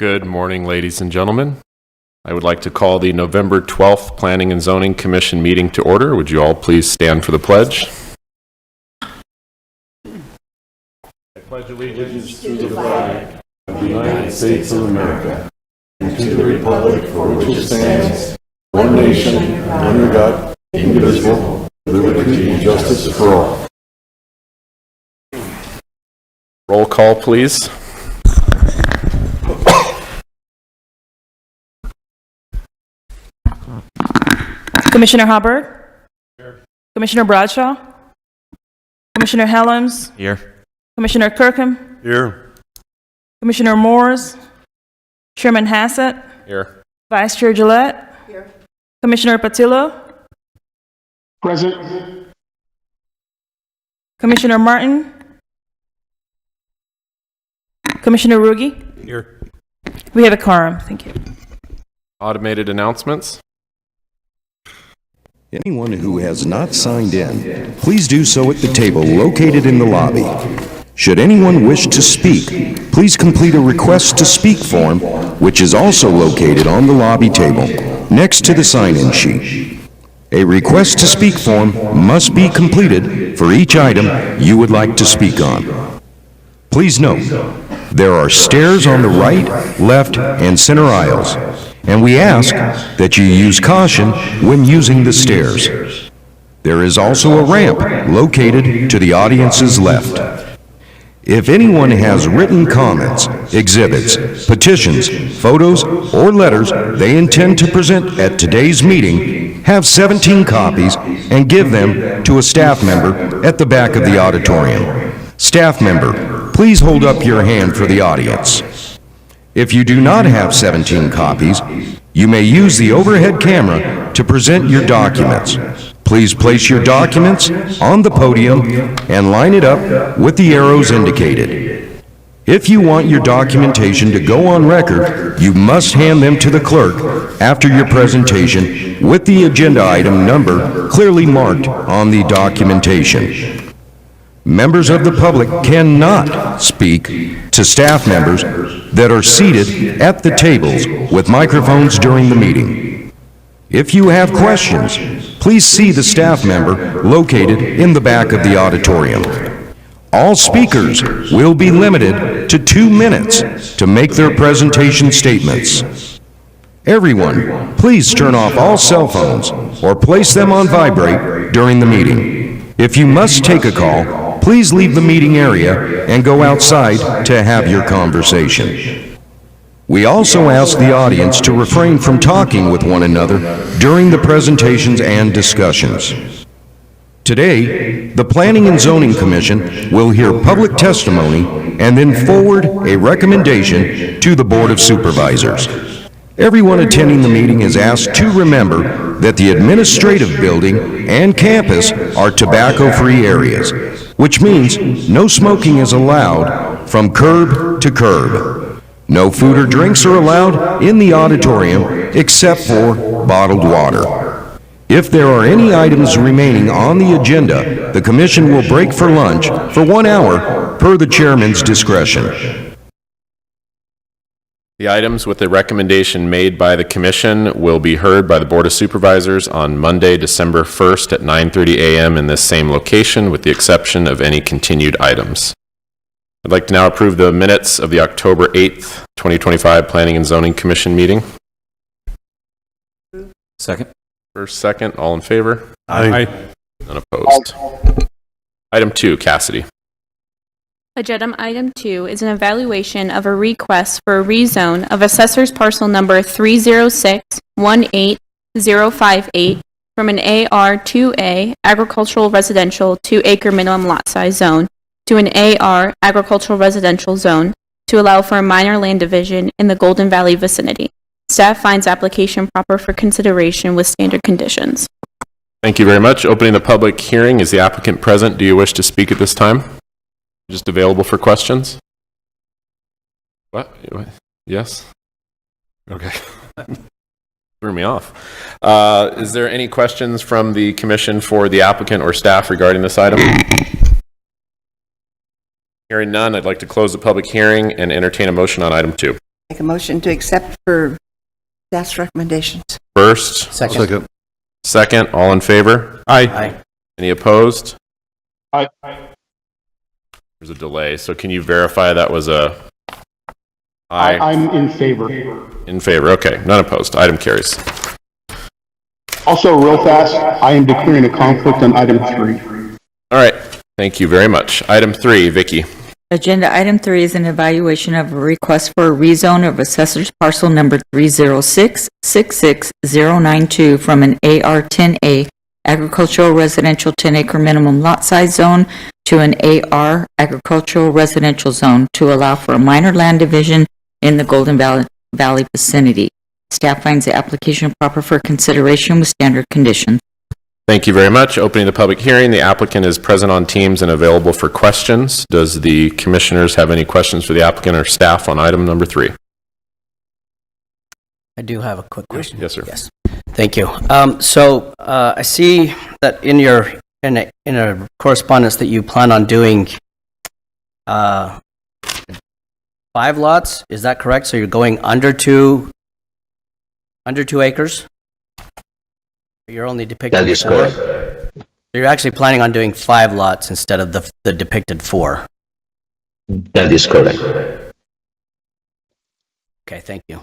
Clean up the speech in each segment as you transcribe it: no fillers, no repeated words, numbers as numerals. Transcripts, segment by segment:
Good morning, ladies and gentlemen. I would like to call the November 12th Planning and Zoning Commission meeting to order. Would you all please stand for the pledge? I pledge allegiance to the flag of the United States of America and to the republic for which it stands, one nation, under God, indivisible, with liberty and justice for all. Roll call, please. Commissioner Hubbard? Here. Commissioner Bradshaw? Commissioner Helms? Here. Commissioner Kirkham? Here. Commissioner Moores? Chairman Hassett? Here. Vice Chair Gillette? Here. Commissioner Patillo? Present. Commissioner Martin? Commissioner Ruge? Here. We have a quorum. Thank you. Automated announcements. Anyone who has not signed in, please do so at the table located in the lobby. Should anyone wish to speak, please complete a request to speak form, which is also located on the lobby table, next to the sign-in sheet. A request to speak form must be completed for each item you would like to speak on. Please note, there are stairs on the right, left, and center aisles, and we ask that you use caution when using the stairs. There is also a ramp located to the audience's left. If anyone has written comments, exhibits, petitions, photos, or letters they intend to present at today's meeting, have 17 copies and give them to a staff member at the back of the auditorium. Staff member, please hold up your hand for the audience. If you do not have 17 copies, you may use the overhead camera to present your documents. Please place your documents on the podium and line it up with the arrows indicated. If you want your documentation to go on record, you must hand them to the clerk after your presentation with the agenda item number clearly marked on the documentation. Members of the public cannot speak to staff members that are seated at the tables with microphones during the meeting. If you have questions, please see the staff member located in the back of the auditorium. All speakers will be limited to 2 minutes to make their presentation statements. Everyone, please turn off all cell phones or place them on vibrate during the meeting. If you must take a call, please leave the meeting area and go outside to have your conversation. We also ask the audience to refrain from talking with one another during the presentations and discussions. Today, the Planning and Zoning Commission will hear public testimony and then forward a recommendation to the Board of Supervisors. Everyone attending the meeting is asked to remember that the administrative building and campus are tobacco-free areas, which means no smoking is allowed from curb to curb. No food or drinks are allowed in the auditorium except for bottled water. If there are any items remaining on the agenda, the Commission will break for lunch for 1 hour per the Chairman's discretion. The items with the recommendation made by the Commission will be heard by the Board of Supervisors on Monday, December 1st at 9:30 a.m. in this same location, with the exception of any continued items. I'd like to now approve the minutes of the October 8th, 2025 Planning and Zoning Commission meeting. Second. First, second, all in favor? Aye. None opposed. Item 2, Cassidy. Agenda item 2 is an evaluation of a request for a rezone of assessor's parcel number 306-18058 from an AR2A agricultural residential 2-acre minimum lot size zone to an AR agricultural residential zone to allow for a minor land division in the Golden Valley vicinity. Staff finds application proper for consideration with standard conditions. Thank you very much. Opening the public hearing. Is the applicant present? Do you wish to speak at this time? Just available for questions? What? Yes? Okay. Threw me off. Is there any questions from the Commission for the applicant or staff regarding this item? Hearing none, I'd like to close the public hearing and entertain a motion on item 2. Make a motion to accept for staff's recommendations. First, Second. second, all in favor? Aye. Any opposed? Aye. There's a delay, so can you verify that was a aye? I'm in favor. In favor, okay, none opposed. Item carries. Also, real fast, I am declaring a conflict on item 3. All right, thank you very much. Item 3, Vicky. Agenda item 3 is an evaluation of a request for a rezone of assessor's parcel number 306-66092 from an AR-10A agricultural residential 10-acre minimum lot size zone to an AR agricultural residential zone to allow for a minor land division in the Golden Valley vicinity. Staff finds the application proper for consideration with standard conditions. Thank you very much. Opening the public hearing, the applicant is present on Teams and available for questions. Does the commissioners have any questions for the applicant or staff on item number 3? I do have a quick question. Yes, sir. Yes, thank you. So I see that in your in a correspondence that you plan on doing 5 lots. Is that correct? So you're going under 2 acres. You're only depicting That is 4? correct. So you're actually planning on doing 5 lots instead of the depicted 4. That is correct. Okay, thank you.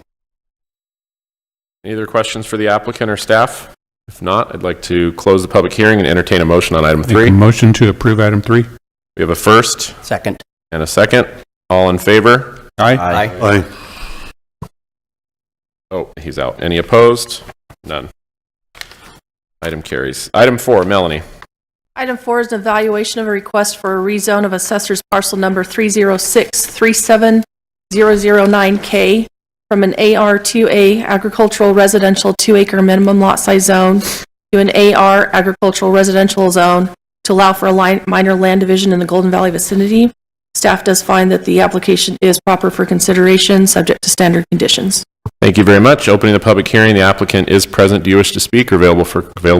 Any other questions for the applicant or staff? If not, I'd like to close the public hearing and entertain a motion on item 3. Motion to approve item 3. We have a first Second. and a second. All in favor? Aye. Oh, he's out. Any opposed? None. Item carries. Item 4, Melanie. Item 4 is an evaluation of a request for a rezone of assessor's parcel number 306-37009K from an AR2A agricultural residential 2-acre minimum lot size zone to an AR agricultural residential zone to allow for a minor land division in the Golden Valley vicinity. Staff does find that the application is proper for consideration, subject to standard conditions. Thank you very much. Opening the public hearing, the applicant is present. Do you wish to speak or available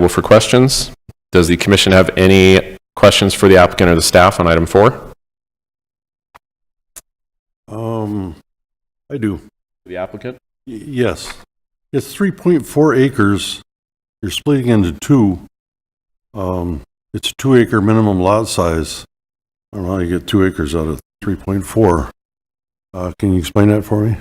for questions? Does the commission have any questions for the applicant or the staff on item 4? I do. The applicant? Yes. It's 3.4 acres. You're splitting into 2. It's a 2-acre minimum lot size. I don't know how you get 2 acres out of 3.4. Can you explain that for me?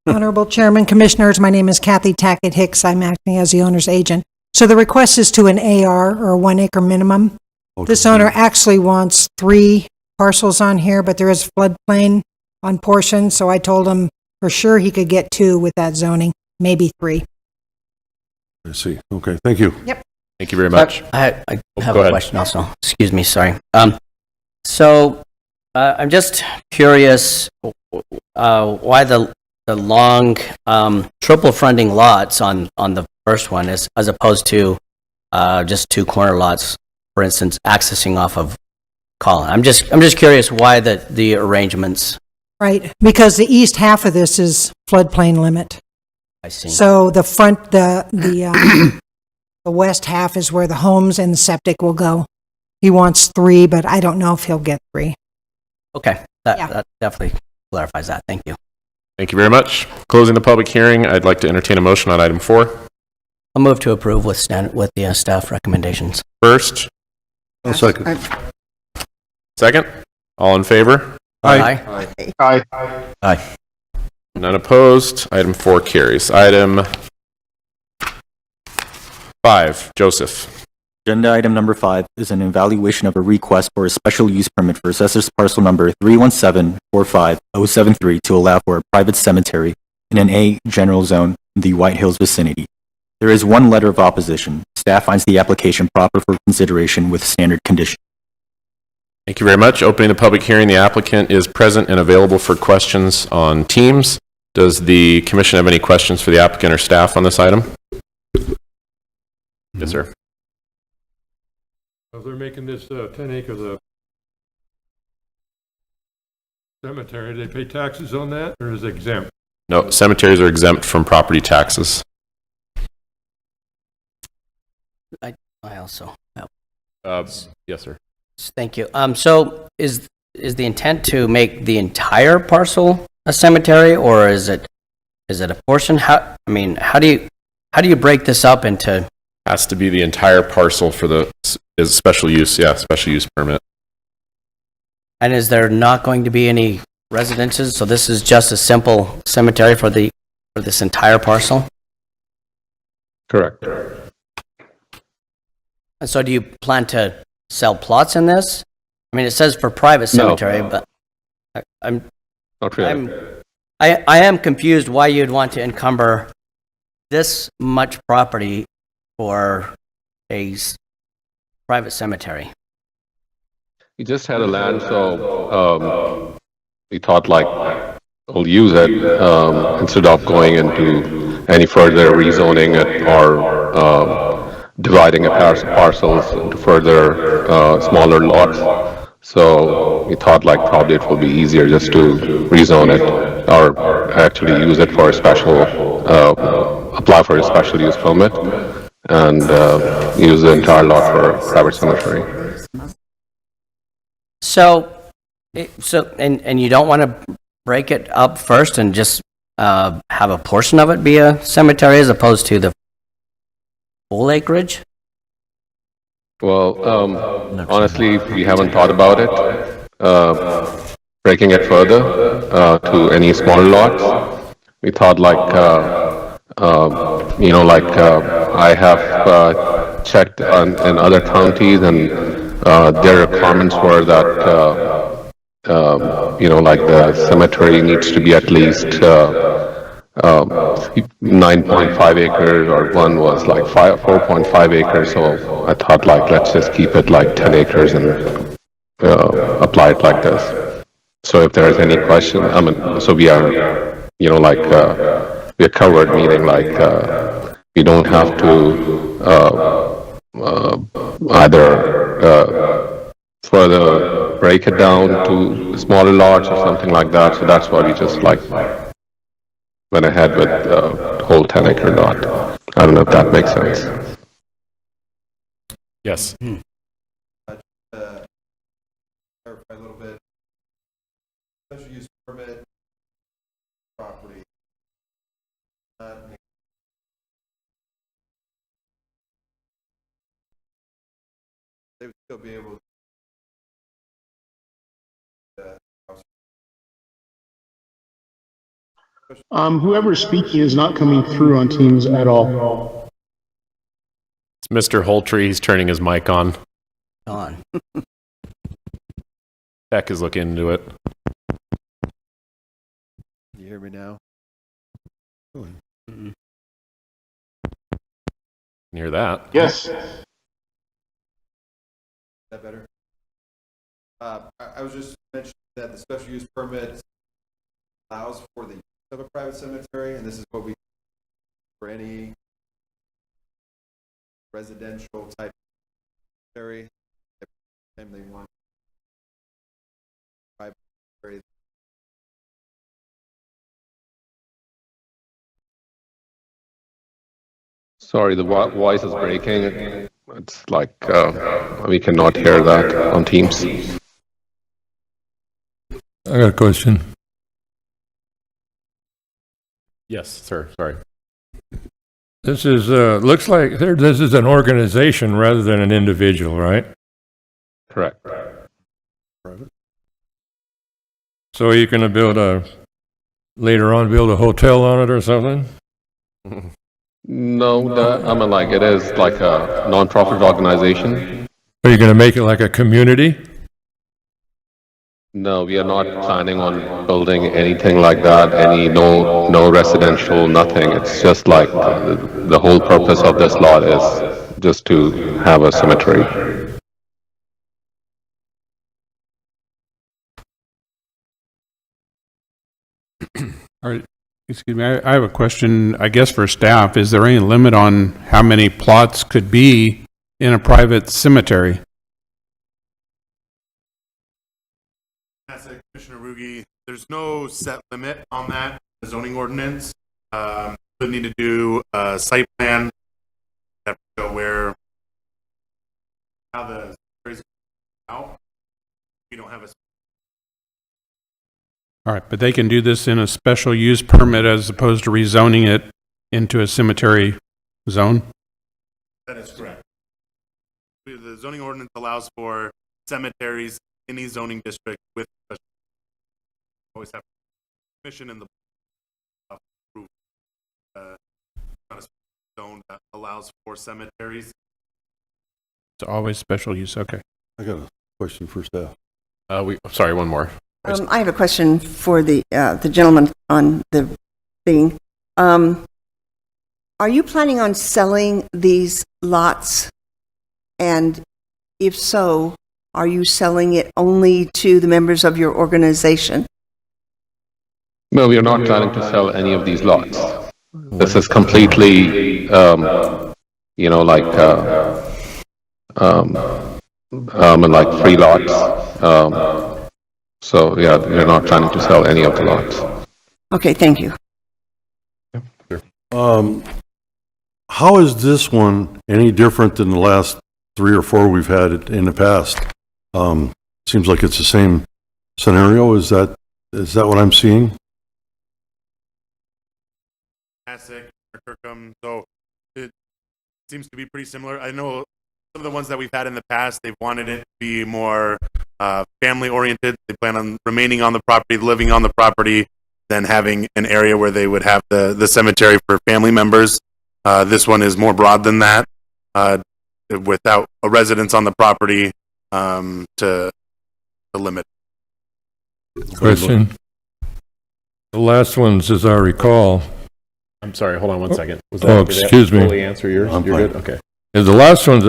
Honorable Chairman, Commissioners, my name is Kathy Tackett Hicks. I'm acting as the owner's agent. So the request is to an AR, or a 1-acre minimum. Okay. This owner actually wants 3 parcels on here, but there is floodplain on portions, so I told him for sure he could get 2 with that zoning, maybe 3. I see. Okay, thank you. Thank you very much. I have go a ahead. question also. Excuse me, sorry. So I'm just curious why the long triple fronting lots on the first one is as opposed to just 2 corner lots, for instance, accessing off of Collin. I'm just curious why the arrangements. Right, because the east half of this is floodplain limit. I see. So the front, the west half is where the homes and the septic will go. He wants 3, but I don't know if he'll get 3. Okay, Yeah. that definitely clarifies that. Thank you. Thank you very much. Closing the public hearing, I'd like to entertain a motion on item 4. I'll move to approve with the staff recommendations. First, I'll second. second. All in favor? Aye. Aye. None opposed. Item 4 carries. Item 5, Joseph. Agenda item number 5 is an evaluation of a request for a special use permit for assessor's parcel number 317-45073 to allow for a private cemetery in an A general zone in the White Hills vicinity. There is 1 letter of opposition. Staff finds the application proper for consideration with standard conditions. Thank you very much. Opening the public hearing, the applicant is present and available for questions on Teams. Does the commission have any questions for the applicant or staff on this item? Yes, sir. If they're making this 10 acres of cemetery, they pay taxes on that, or is it exempt? No, cemeteries are exempt from property taxes. I also. Yes, sir. Thank you. So is the intent to make the entire parcel a cemetery, or is it Is it a portion? How do you break this up into? Has to be the entire parcel for the, is special use, special use permit. And is there not going to be any residences? So this is just a simple cemetery for this entire parcel? Correct. And so do you plan to sell plots in this? I mean, it says for private cemetery, but I'm Not really. I am confused why you'd want to encumber this much property for a private cemetery. We just had a land, so we thought like we'll use it instead of going into any further rezoning it or dividing a parcels into further smaller lots. So we thought like probably it will be easier just to rezone it or actually use it for a special, apply for a special use permit and use the entire lot for private cemetery. So and you don't want to break it up first and just have a portion of it be a cemetery as opposed to the full acreage? Well, honestly, we haven't thought about it, breaking it further to any smaller lots. We thought like, I have checked in other counties and their requirements were that, the cemetery needs to be at least 9.5 acres, or one was like 4.5 acres. So I thought like, let's just keep it like 10 acres and apply it like this. So if there is any question, so we are, we are covered, meaning like, we don't have to either further break it down to smaller lots or something like that. So that's why we just like went ahead with the whole 10-acre lot. I don't know if that makes sense. Yes. Clarify a little bit. Special use permit property. They would still be able to. Whoever's speaking is not coming through on Teams at all. It's Mr. Holtree. He's turning his mic on. Tech is looking into it. You hear me now? Can you hear that? Yes. Is that better? I was just mentioning that the special use permit allows for the use of a private cemetery, and this is what we for any residential type cemetery. Every time they want private cemetery. Sorry, the voice is breaking. It's like we cannot hear that on Teams. I got a question. Yes, sir. Sorry. This is, looks like this is an organization rather than an individual, right? Correct. So you're going to later on build a hotel on it or something? No, it is like a non-profit organization. Are you going to make it like a community? No, we are not planning on building anything like that, no residential, nothing. It's just like the whole purpose of this lot is just to have a cemetery. All right. Excuse me, I have a question, I guess, for staff. Is there any limit on how many plots could be in a private cemetery? Commissioner Ruge, there's no set limit on that, the zoning ordinance. Would need to do a site plan that would show where, how the cemetery's out. We don't have a. All right, but they can do this in a special use permit as opposed to rezoning it into a cemetery zone? That is correct. The zoning ordinance allows for cemeteries in the zoning district with special. Always have permission in the approval. Not a zone that allows for cemeteries. It's always special use, okay. I got a question for staff. Sorry, one more. I have a question for the gentleman on the thing. Are you planning on selling these lots? And if so, are you selling it only to the members of your organization? No, we are not planning to sell any of these lots. This is completely, like free lots. So yeah, we're not planning to sell any of the lots. Okay, thank you. How is this one any different than the last 3 or 4 we've had in the past? Seems like it's the same scenario. Is that what I'm seeing? Kirkham, so it seems to be pretty similar. I know some of the ones that we've had in the past, they've wanted it to be more family oriented. They plan on remaining on the property, living on the property, then having an area where they would have the cemetery for family members. This one is more broad than that, without a residence on the property to limit. Question. The last ones, as I recall. I'm sorry, hold on one second. Did that excuse me. Fully answer yours? I'm You're fine. good? Okay. And the last ones,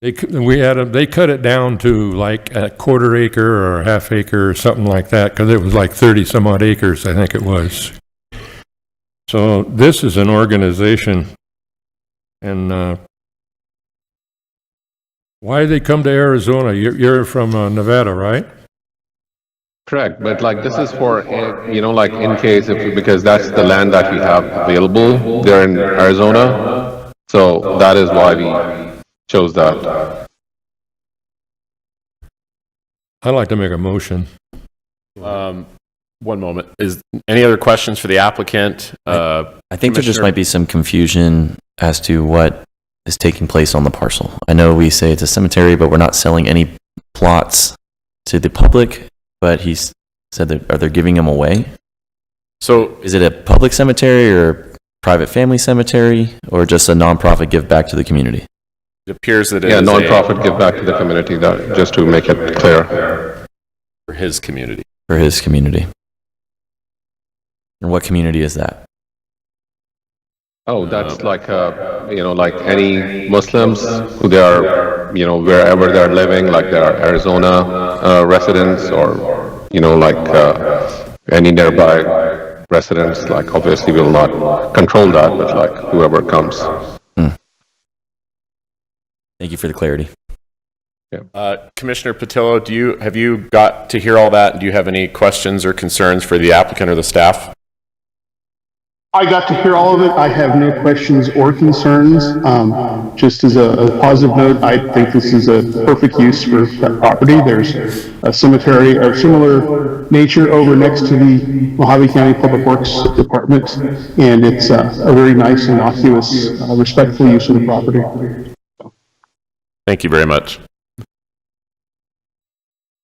they cut it down to like a quarter acre or a half acre or something like that, because it was like 30 some odd acres, I think it was. So this is an organization, and why did they come to Arizona? You're from Nevada, right? Correct, but this is for, in case because that's the land that we have available there in Arizona. So that is why we chose that. I'd like to make a motion. One moment. Is any other questions for the applicant? I think there just might be some confusion as to what is taking place on the parcel. I know we say it's a cemetery, but we're not selling any plots to the public, but he said that, are they giving them away? So is it a public cemetery or a private family cemetery, or just a nonprofit give back to the community? it appears that it Yeah, is nonprofit give back to the community, just to make it clear. for his community. For his community. And what community is that? Oh, that's like any Muslims who they are, wherever they're living, like they are Arizona residents or, any nearby residents, obviously will not control that, but whoever comes. Thank you for the clarity. Commissioner Patillo, have you got to hear all that? Do you have any questions or concerns for the applicant or the staff? I got to hear all of it. I have no questions or concerns. Just as a positive note, I think this is a perfect use for that property. There's a cemetery of similar nature over next to the Mojave County Public Works Department, and it's a very nice, innocuous, respectful use of the property. Thank you very much.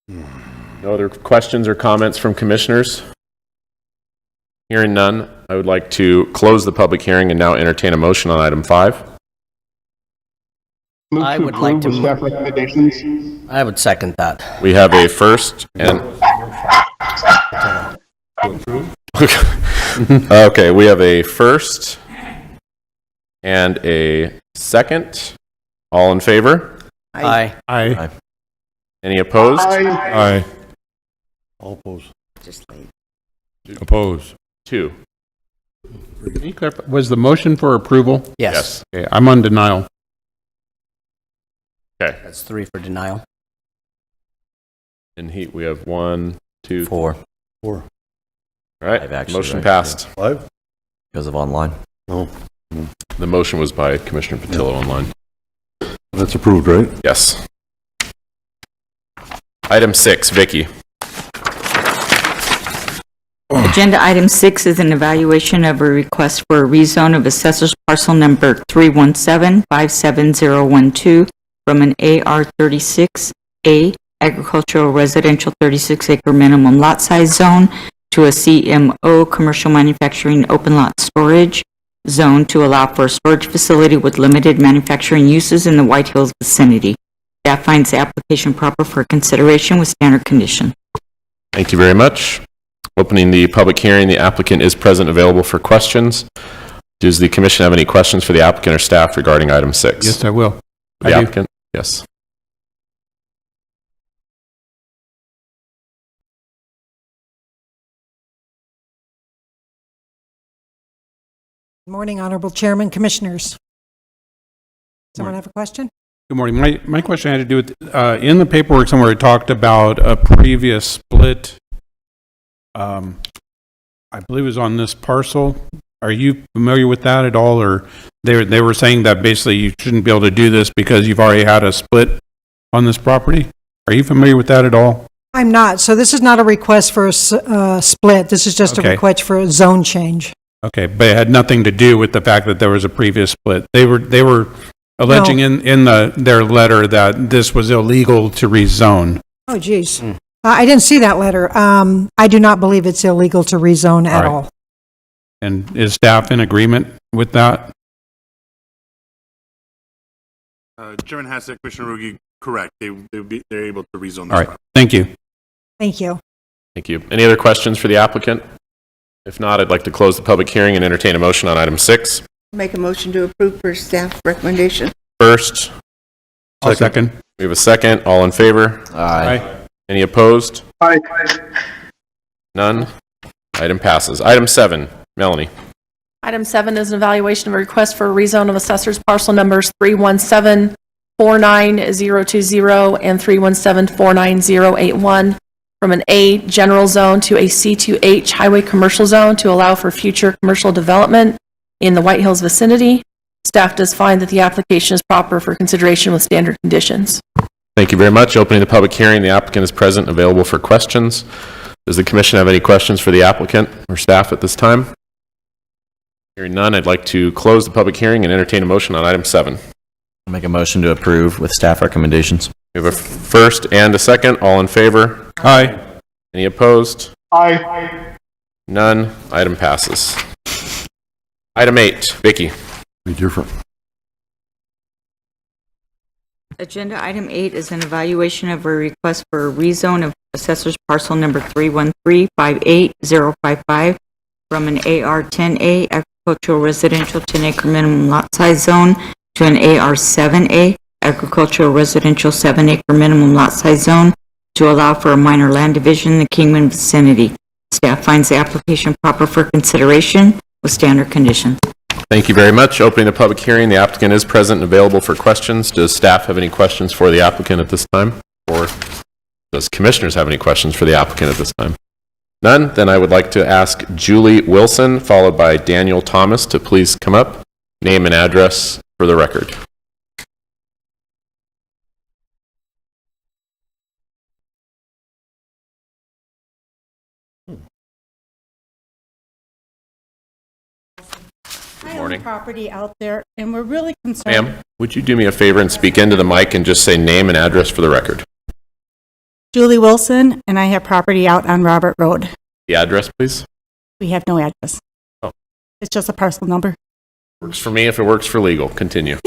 No other questions or comments from commissioners? Hearing none, I would like to close the public hearing and now entertain a motion on item 5. Move I to would like approve to with staff recommendations. I would second that. We have a first and... Okay, we have a first and a second. All in favor? Aye. Aye. Any opposed? Aye. All opposed. Just late. Oppose. 2. Can you clarify, was the motion for approval? Yes. Okay, I'm on denial. Okay. That's 3 for denial. In heat, we have 1, 2, 4. 4. All right, Five, actually, motion right? passed. 5? Because of online. No. The motion was by Commissioner Patillo online. That's approved, right? Yes. Item 6, Vicky. Agenda item 6 is an evaluation of a request for a rezone of assessor's parcel number 317-57012 from an AR36A agricultural residential 36-acre minimum lot size zone to a CMO commercial manufacturing open lot storage zone to allow for a storage facility with limited manufacturing uses in the White Hills vicinity. Staff finds the application proper for consideration with standard condition. Thank you very much. Opening the public hearing, the applicant is present, available for questions. Does the commission have any questions for the applicant or staff regarding item 6? Yes, I will. The I do. applicant? Yes. Good morning, Honorable Chairman, Commissioners. Someone have a question? Good morning. My question had to do with, in the paperwork somewhere, it talked about a previous split. I believe it was on this parcel. Are you familiar with that at all? Or they were saying that basically you shouldn't be able to do this because you've already had a split on this property? Are you familiar with that at all? I'm not. So this is not a request for a split. This is just a Okay. request for a zone change. Okay, but it had nothing to do with the fact that there was a previous split. They were alleging in their letter that this was illegal to rezone. Oh, geez. I didn't see that letter. I do not believe it's illegal to rezone at all. And is staff in agreement with that? Chairman Hassett, Commissioner Rugi, correct. They're able to rezone this All right, property. thank you. Thank you. Thank you. Any other questions for the applicant? If not, I'd like to close the public hearing and entertain a motion on item 6. Make a motion to approve per staff recommendation. First, I'll second. we have a second. All in favor? Aye. Any opposed? Aye. None. Item passes. Item 7, Melanie. Item 7 is an evaluation of a request for a rezone of assessor's parcel numbers 317-49020 and 317-49081 from an A general zone to a C2H highway commercial zone to allow for future commercial development in the White Hills vicinity. Staff does find that the application is proper for consideration with standard conditions. Thank you very much. Opening the public hearing, the applicant is present, available for questions. Does the commission have any questions for the applicant or staff at this time? Hearing none, I'd like to close the public hearing and entertain a motion on item 7. I'll make a motion to approve with staff recommendations. We have a first and a second. All in favor? Aye. Any opposed? Aye. None. Item passes. Item 8, Vicky. Be different. Agenda item 8 is an evaluation of a request for a rezone of assessor's parcel number 313-58055 from an AR10A agricultural residential 10-acre minimum lot size zone to an AR7A agricultural residential 7-acre minimum lot size zone to allow for a minor land division in the Kingman vicinity. Staff finds the application proper for consideration with standard conditions. Thank you very much. Opening the public hearing, the applicant is present and available for questions. Does staff have any questions for the applicant at this time? Or does commissioners have any questions for the applicant at this time? None? Then I would like to ask Julie Wilson, followed by Daniel Thomas, to please come up, name and address for the record. I morning. own property out there, and we're really concerned. Ma'am, would you do me a favor and speak into the mic and just say name and address for the record? Julie Wilson, and I have property out on Robert Road. The address, please? We have no address. Oh. It's just a parcel number. Works for me if it works for legal. Continue.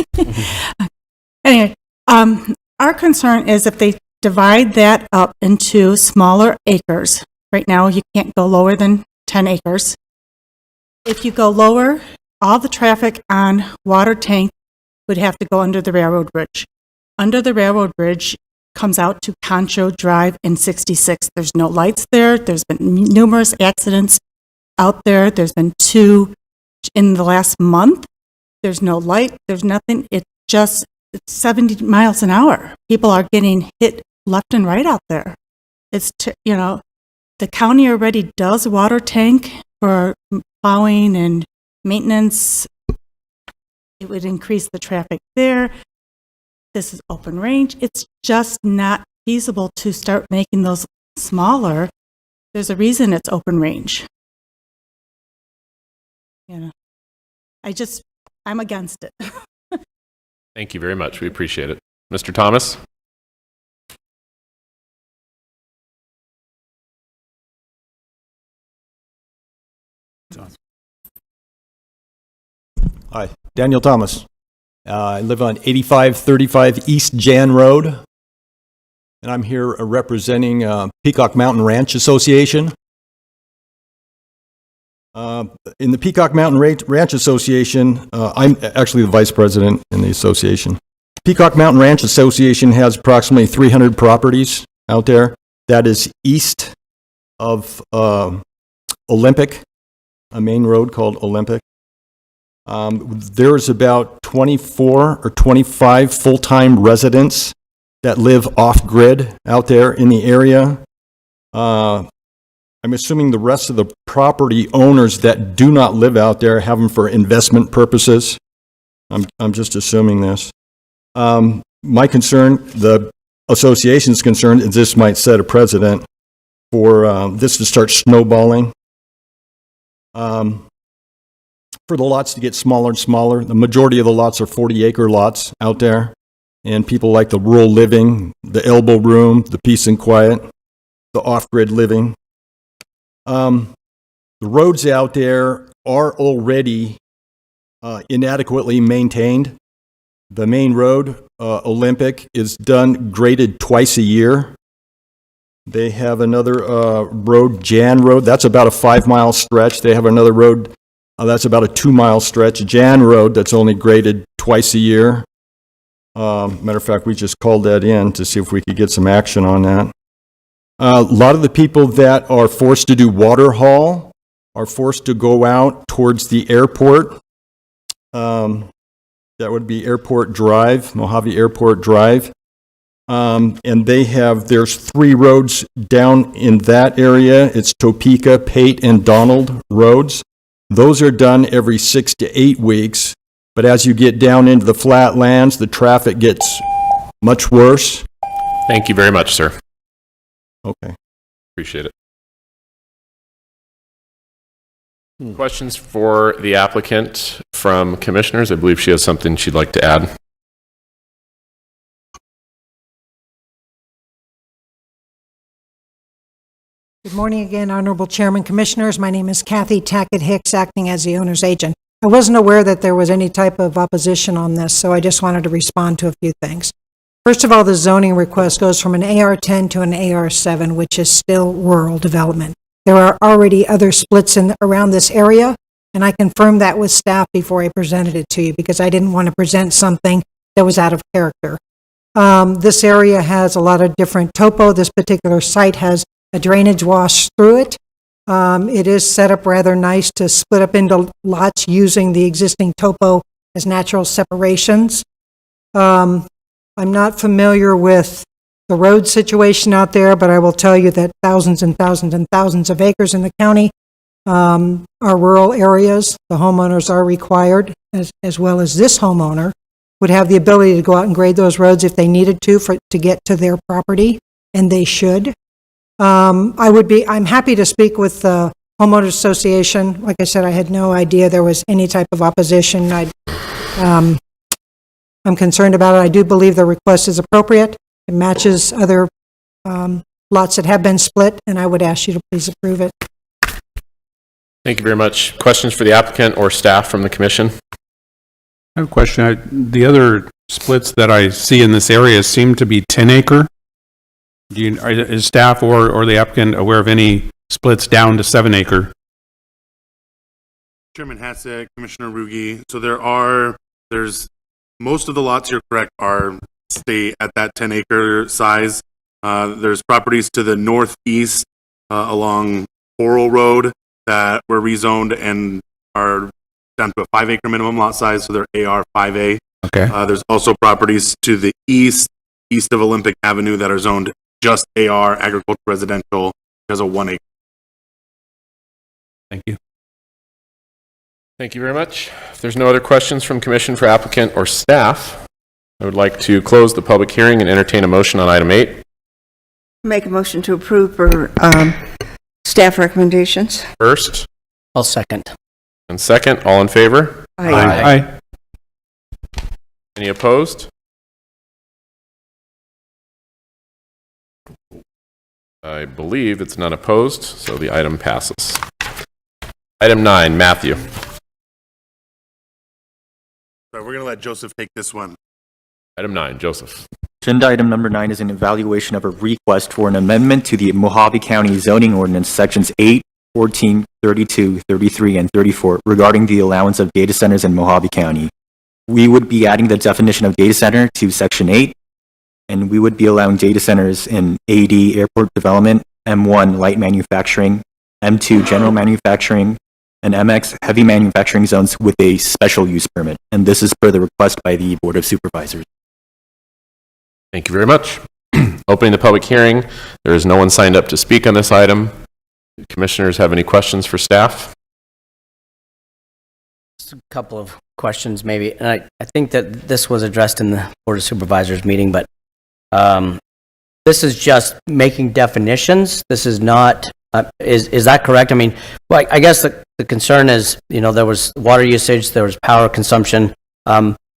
Anyway, our concern is if they divide that up into smaller acres. Right now, you can't go lower than 10 acres. If you go lower, all the traffic on Water Tank would have to go under the railroad bridge. Under the railroad bridge comes out to Concho Drive in 66. There's no lights there. There's been numerous accidents out there. There's been 2 in the last month. There's no light. There's nothing. It's 70 miles an hour. People are getting hit left and right out there. It's, the county already does Water Tank for plowing and maintenance. It would increase the traffic there. This is open range. It's just not feasible to start making those smaller. There's a reason it's open range. you know, I'm against it. Thank you very much. We appreciate it. Mr. Thomas? Hi, Daniel Thomas. I live on 8535 East Jan Road, and I'm here representing Peacock Mountain Ranch Association. In the Peacock Mountain Ranch Association, I'm actually the vice president in the association. Peacock Mountain Ranch Association has approximately 300 properties out there. That is east of Olympic, a main road called Olympic. There's about 24 or 25 full-time residents that live off-grid out there in the area. I'm assuming the rest of the property owners that do not live out there have them for investment purposes. I'm just assuming this. My concern, the association's concern, is this might set a precedent for this to start snowballing. For the lots to get smaller and smaller. The majority of the lots are 40-acre lots out there, and people like the rural living, the elbow room, the peace and quiet, the off-grid living. The roads out there are already inadequately maintained. The main road, Olympic, is graded twice a year. They have another road, Jan Road, that's about a 5-mile stretch. They have another road that's about a 2-mile stretch, Jan Road, that's only graded twice a year. Matter of fact, we just called that in to see if we could get some action on that. A lot of the people that are forced to do water haul are forced to go out towards the airport. That would be Airport Drive, Mojave Airport Drive. And there's 3 roads down in that area. It's Topeka, Pate, and Donald roads. Those are done every 6 to 8 weeks, but as you get down into the flatlands, the traffic gets much worse. Thank you very much, sir. Okay. Appreciate it. Questions for the applicant from commissioners? I believe she has something she'd like to add. Good morning again, Honorable Chairman, Commissioners. My name is Kathy Tackett Hicks, acting as the owner's agent. I wasn't aware that there was any type of opposition on this, so I just wanted to respond to a few things. First of all, the zoning request goes from an AR10 to an AR7, which is still rural development. There are already other splits around this area, and I confirmed that with staff before I presented it to you because I didn't want to present something that was out of character. This area has a lot of different topo. This particular site has a drainage wash through it. It is set up rather nice to split up into lots using the existing topo as natural separations. I'm not familiar with the road situation out there, but I will tell you that thousands and thousands and thousands of acres in the county are rural areas. The homeowners are required, as well as this homeowner, would have the ability to go out and grade those roads if they needed to get to their property, and they should. I'm happy to speak with the homeowners association. Like I said, I had no idea there was any type of opposition. I'm concerned about it. I do believe the request is appropriate. It matches other lots that have been split, and I would ask you to please approve it. Thank you very much. Questions for the applicant or staff from the commission? I have a question. The other splits that I see in this area seem to be 10-acre. Is staff or the applicant aware of any splits down to 7-acre? Chairman Hassett, Commissioner Ruge. So there's most of the lots, you're correct, stay at that 10-acre size. There's properties to the northeast along Coral Road that were rezoned and are down to a 5-acre minimum lot size, so they're AR 5A. Okay. There's also properties to the east of Olympic Avenue that are zoned just AR, agricultural residential, has a 1 acre. Thank you. Thank you very much. If there's no other questions from commission for applicant or staff, I would like to close the public hearing and entertain a motion on item 8. Make a motion to approve for staff recommendations. First. I'll second. And second, all in favor? Aye. Any opposed? I believe it's none opposed, so the item passes. Item 9, Matthew. So we're going to let Joseph take this one. Item 9, Joseph. Agenda item number 9 is an evaluation of a request for an amendment to the Mojave County zoning ordinance sections 8, 14, 32, 33, and 34 regarding the allowance of data centers in Mojave County. We would be adding the definition of data center to section 8, and we would be allowing data centers in AD, airport development, M1, light manufacturing, M2, general manufacturing, and MX, heavy manufacturing zones with a special use permit. And this is per the request by the Board of Supervisors. Thank you very much. Opening the public hearing. There is no one signed up to speak on this item. Do commissioners have any questions for staff? Just a couple of questions maybe. And I think that this was addressed in the Board of Supervisors meeting, but this is just making definitions. This is not, is that correct? I mean, well, I guess the concern is, you know, there was water usage, there was power consumption.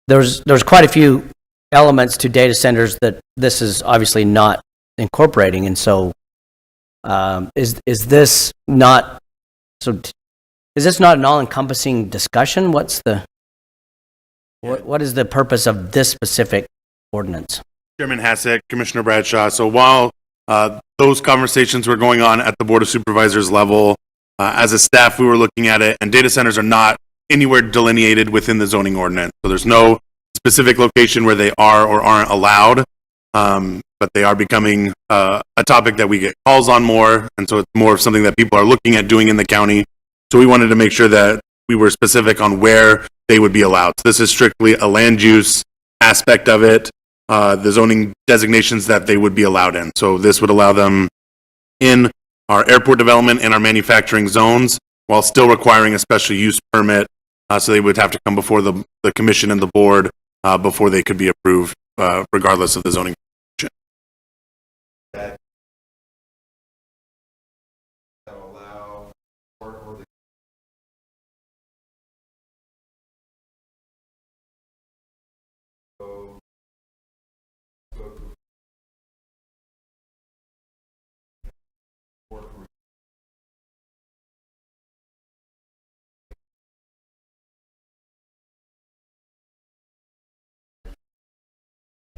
There's quite a few elements to data centers that this is obviously not incorporating. And so is this not an all-encompassing discussion? What is the purpose of this specific ordinance? Chairman Hassett, Commissioner Bradshaw. So while those conversations were going on at the Board of Supervisors level, as a staff, we were looking at it, and data centers are not anywhere delineated within the zoning ordinance. So there's no specific location where they are or aren't allowed, but they are becoming a topic that we get calls on more, and so it's more of something that people are looking at doing in the county. So we wanted to make sure that we were specific on where they would be allowed. So this is strictly a land use aspect of it, the zoning designations that they would be allowed in. So this would allow them in our airport development and our manufacturing zones while still requiring a special use permit. So they would have to come before the commission and the board before they could be approved, regardless of the zoning.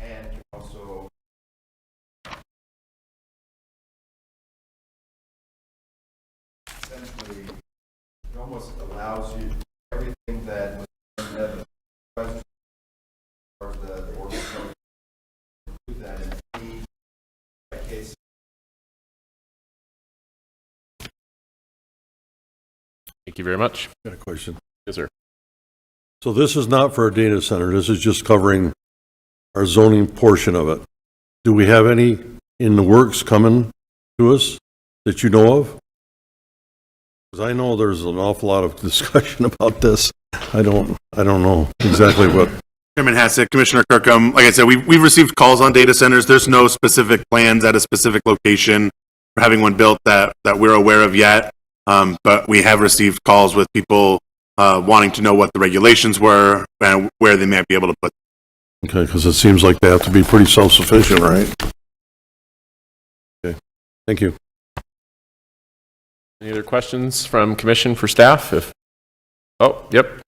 And also essentially it almost allows you everything that was question or the ordinance include that in the case. Thank you very much. Got a question. Yes, sir. So this is not for a data center. This is just covering our zoning portion of it. Do we have any in the works coming to us that you know of? Because I know there's an awful lot of discussion about this. I don't know exactly what. Chairman Hassett, Commissioner Kirkham, like I said, we've received calls on data centers. There's no specific plans at a specific location for having one built that we're aware of yet. But we have received calls with people wanting to know what the regulations were and where they might be able to put them. Okay, because it seems like they have to be pretty self-sufficient, right? Okay, thank you. Any other questions from commission for staff? Yep.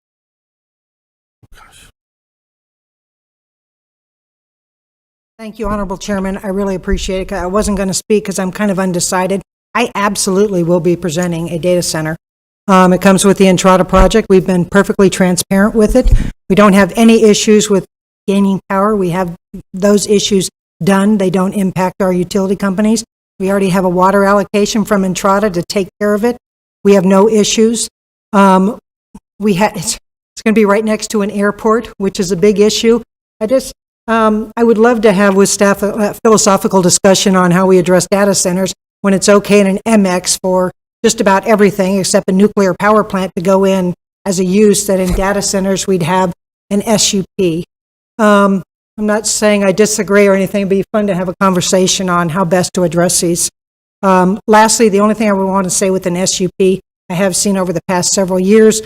Thank you, Honorable Chairman. I really appreciate it. I wasn't going to speak because I'm kind of undecided. I absolutely will be presenting a data center. It comes with the Entrada project. We've been perfectly transparent with it. We don't have any issues with gaining power. We have those issues done. They don't impact our utility companies. We already have a water allocation from Entrada to take care of it. We have no issues. It's going to be right next to an airport, which is a big issue. I would love to have with staff a philosophical discussion on how we address data centers when it's okay in an MX for just about everything except a nuclear power plant to go in as a use, that in data centers we'd have an SUP. I'm not saying I disagree or anything. It'd be fun to have a conversation on how best to address these. Lastly, the only thing I would want to say with an SUP I have seen over the past several years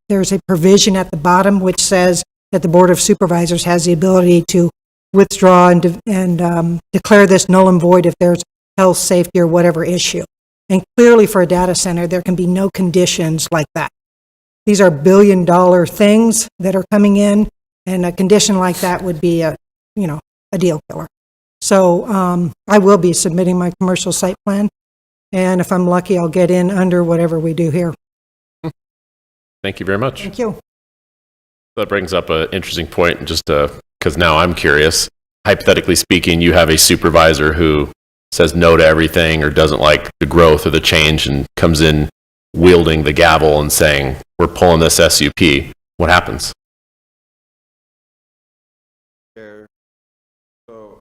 there's a provision at the bottom which says that the Board of Supervisors has the ability to withdraw and declare this null and void if there's health, safety, or whatever issue. And clearly for a data center, there can be no conditions like that. These are billion-dollar things that are coming in, and a condition like that would be a deal killer. So I will be submitting my commercial site plan, and if I'm lucky, I'll get in under whatever we do here. Thank you very much. Thank you. That brings up an interesting point, just because now I'm curious. Hypothetically speaking, you have a supervisor who says no to everything or doesn't like the growth or the change and comes in wielding the gavel and saying, we're pulling this SUP. What happens? So,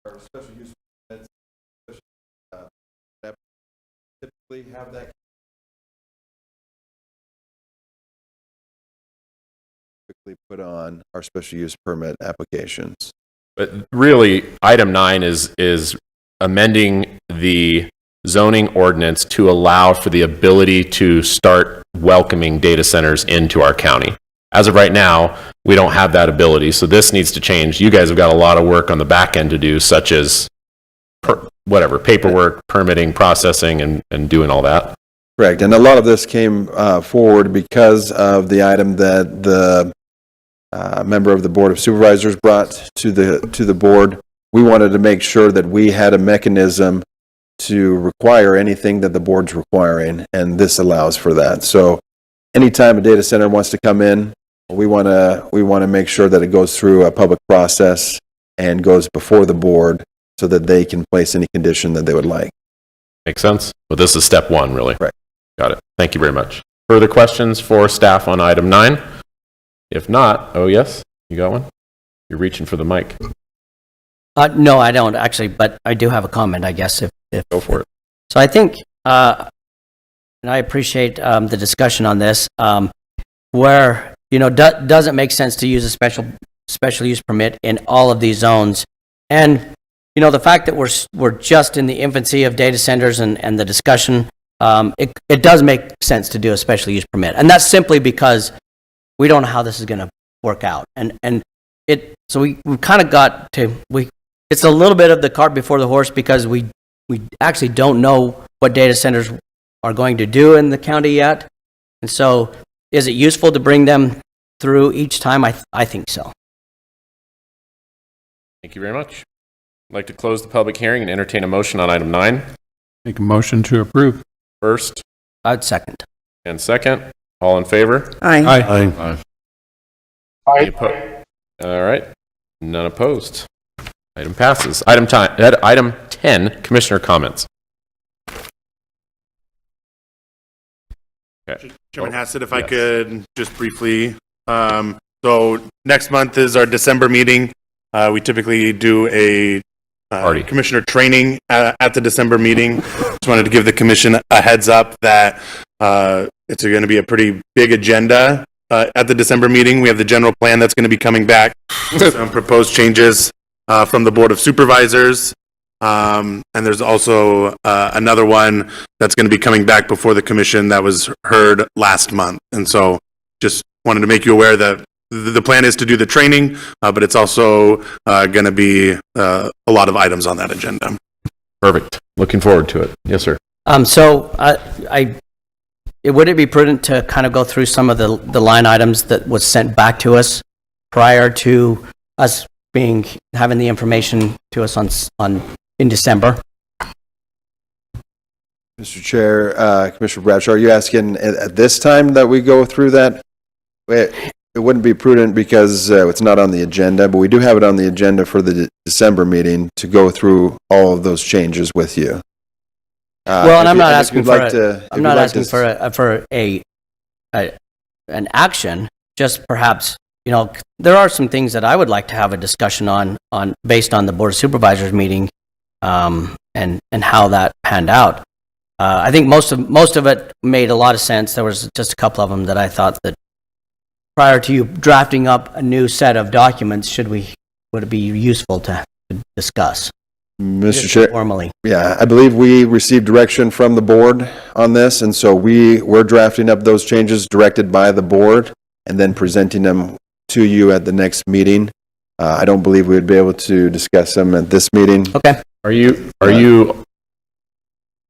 our special use permits, typically have that quickly put on our special use permit applications. But really, item 9 is amending the zoning ordinance to allow for the ability to start welcoming data centers into our county. As of right now, we don't have that ability, so this needs to change. You guys have got a lot of work on the back end to do, such as paperwork, permitting, processing, and doing all that. Correct, and a lot of this came forward because of the item that the member of the Board of Supervisors brought to the board. We wanted to make sure that we had a mechanism to require anything that the board's requiring, and this allows for that. So anytime a data center wants to come in, we want to make sure that it goes through a public process and goes before the board so that they can place any condition that they would like. Makes sense? But this is step 1, really. Right. Got it. Thank you very much. Further questions for staff on item 9? If not, oh yes, you got one? You're reaching for the mic. No, I don't actually, but I do have a comment, I guess. If Go for it. So I think, and I appreciate the discussion on this, where, does it make sense to use a special use permit in all of these zones? And, the fact that we're just in the infancy of data centers and the discussion, it does make sense to do a special use permit. And that's simply because we don't know how this is going to work out. So we kind of got to, it's a little bit of the cart before the horse because we actually don't know what data centers are going to do in the county yet. And so is it useful to bring them through each time? I think so. Thank you very much. I'd like to close the public hearing and entertain a motion on item 9. Make a motion to approve. First. I'd second. And second. All in favor? Aye. Any all right. None opposed. Item passes. Item 10, Commissioner comments. Okay. Chairman Hassett, if I could just briefly, so next month is our December meeting. We typically do a commissioner training at the December meeting. Just wanted to give the commission a heads up that it's going to be a pretty big agenda at the December meeting. We have the general plan that's going to be coming back, some proposed changes from the Board of Supervisors. And there's also another one that's going to be coming back before the commission that was heard last month. And so just wanted to make you aware that the plan is to do the training, but it's also going to be a lot of items on that agenda. Perfect. Looking forward to it. Yes, sir. So would it be prudent to kind of go through some of the line items that was sent back to us prior to us having the information to us in December? Mr. Chair, Commissioner Bradshaw, are you asking at this time that we go through that? It wouldn't be prudent because it's not on the agenda, but we do have it on the agenda for the December meeting to go through all of those changes with you. Well, and I'm not asking for an action, just perhaps, there are some things that I would like to have a discussion on based on the Board of Supervisors meeting, and how that panned out. I think most of it made a lot of sense. There was just a couple of them that I thought that prior to you drafting up a new set of documents, would it be useful to discuss? Mr. Chair, Formally. yeah, I believe we received direction from the board on this, and so we're drafting up those changes directed by the board and then presenting them to you at the next meeting. I don't believe we would be able to discuss them at this meeting. Okay. Are you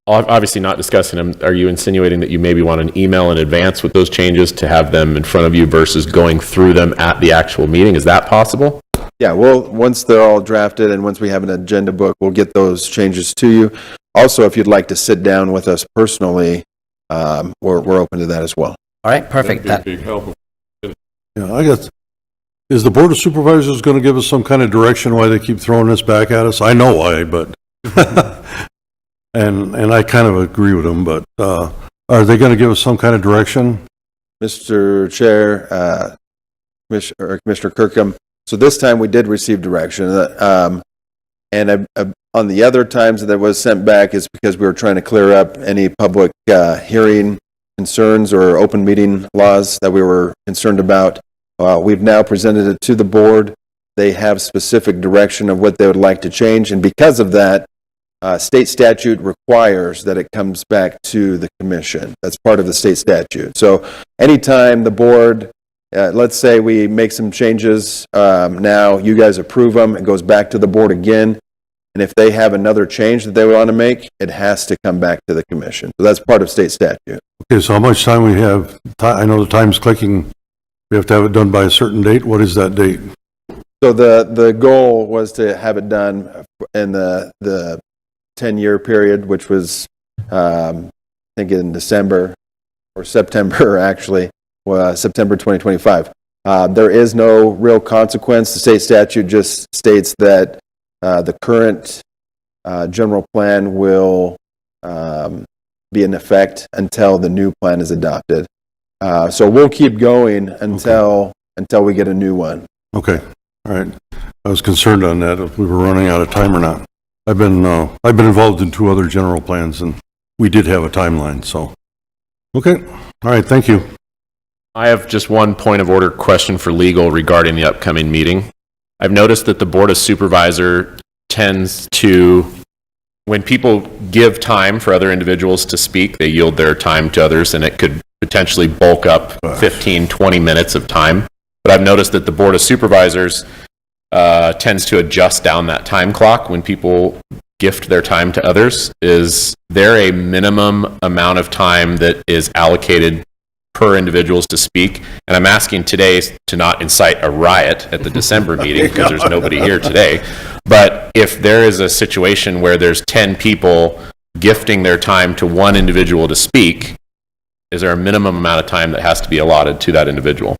obviously not discussing them? Are you insinuating that you maybe want an email in advance with those changes to have them in front of you versus going through them at the actual meeting? Is that possible? Yeah, well, once they're all drafted and once we have an agenda book, we'll get those changes to you. Also, if you'd like to sit down with us personally, we're open to that as well. All right, perfect. That'd be a big help. Yeah, I guess, is the Board of Supervisors going to give us some kind of direction why they keep throwing this back at us? I know why, but, and I kind of agree with them, but are they going to give us some kind of direction? Mr. Chair, Commissioner Kirkham, so this time we did receive direction, and on the other times that was sent back is because we were trying to clear up any public hearing concerns or open meeting laws that we were concerned about. We've now presented it to the board. They have specific direction of what they would like to change, and because of that, state statute requires that it comes back to the commission. That's part of the state statute. So anytime the board, let's say we make some changes now, you guys approve them, it goes back to the board again, and if they have another change that they want to make, it has to come back to the commission. So that's part of state statute. Okay, so how much time we have? I know the time's clicking. We have to have it done by a certain date. What is that date? So the goal was to have it done in the 10-year period, which was, I think in December or September, actually, September 2025. There is no real consequence. The state statute just states that the current general plan will be in effect until the new plan is adopted. So we'll keep going until we get a new one. Okay, all right. I was concerned on that, if we were running out of time or not. I've been involved in 2 other general plans, and we did have a timeline, so. Okay, all right, thank you. I have just one point of order question for legal regarding the upcoming meeting. I've noticed that the Board of Supervisor tends to, when people give time for other individuals to speak, they yield their time to others, and it could potentially bulk up 15, 20 minutes of time. But I've noticed that the Board of Supervisors tends to adjust down that time clock when people gift their time to others. Is there a minimum amount of time that is allocated per individuals to speak? And I'm asking today to not incite a riot at the December meeting because there's nobody here today. But if there is a situation where there's 10 people gifting their time to one individual to speak, is there a minimum amount of time that has to be allotted to that individual?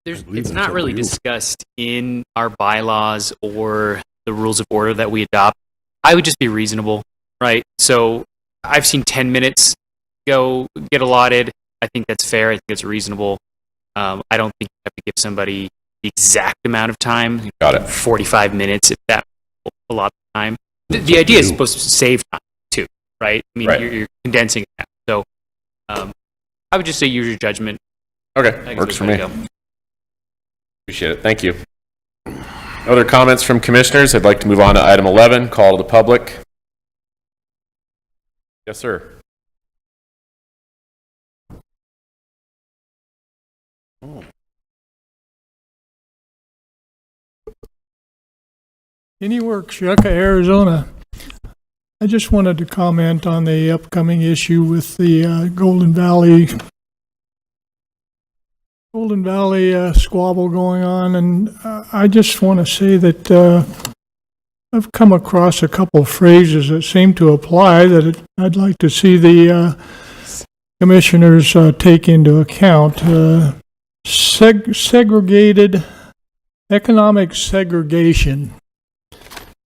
It's not really discussed in our bylaws or the rules of order that we adopt. I would just be reasonable, right? So I've seen 10 minutes get allotted. I think that's fair. I think it's reasonable. I don't think you have to give somebody the exact amount of time. Got it. 45 minutes, if that a lot of time. The idea is supposed to save time too, right? I mean, Right. You're condensing it down. So I would just say use your judgment. Okay, I guess works for way me. to go. Appreciate it. Thank you. Other comments from commissioners? I'd like to move on to item 11, call to the public. Yes, sir. Anyworks, Yucca, Arizona. I just wanted to comment on the upcoming issue with the Golden Valley squabble going on, and I just want to say that I've come across a couple of phrases that seem to apply that I'd like to see the commissioners take into account. Segregated economic segregation.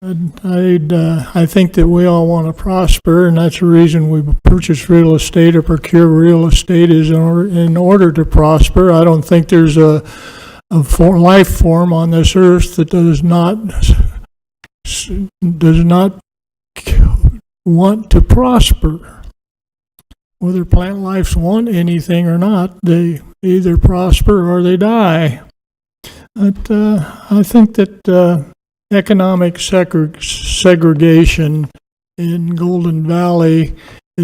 I think that we all want to prosper, and that's the reason we purchase real estate or procure real estate is in order to prosper. I don't think there's a life form on this earth that does not want to prosper. Whether plant lives want anything or not, they either prosper or they die. But I think that economic segregation in Golden Valley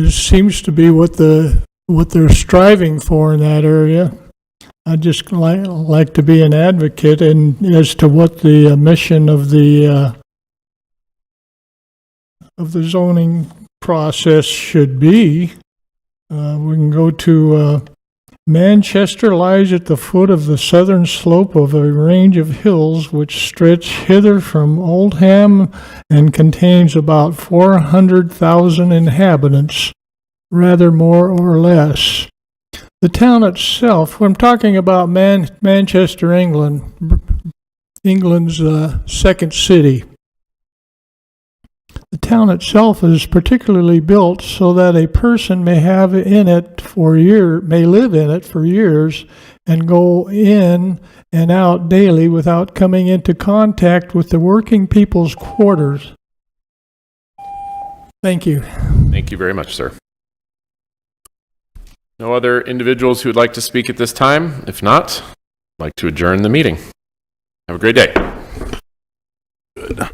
seems to be what they're striving for in that area. I'd just like to be an advocate as to what the mission of the zoning process should be. We can go to Manchester lies at the foot of the southern slope of a range of hills which stretch hither from Oldham and contains about 400,000 inhabitants, rather more or less. The town itself, when I'm talking about Manchester, England, England's second city, the town itself is particularly built so that a person may live in it for years and go in and out daily without coming into contact with the working people's quarters. Thank you. Thank you very much, sir. No other individuals who would like to speak at this time? If not, I'd like to adjourn the meeting. Have a great day. Good.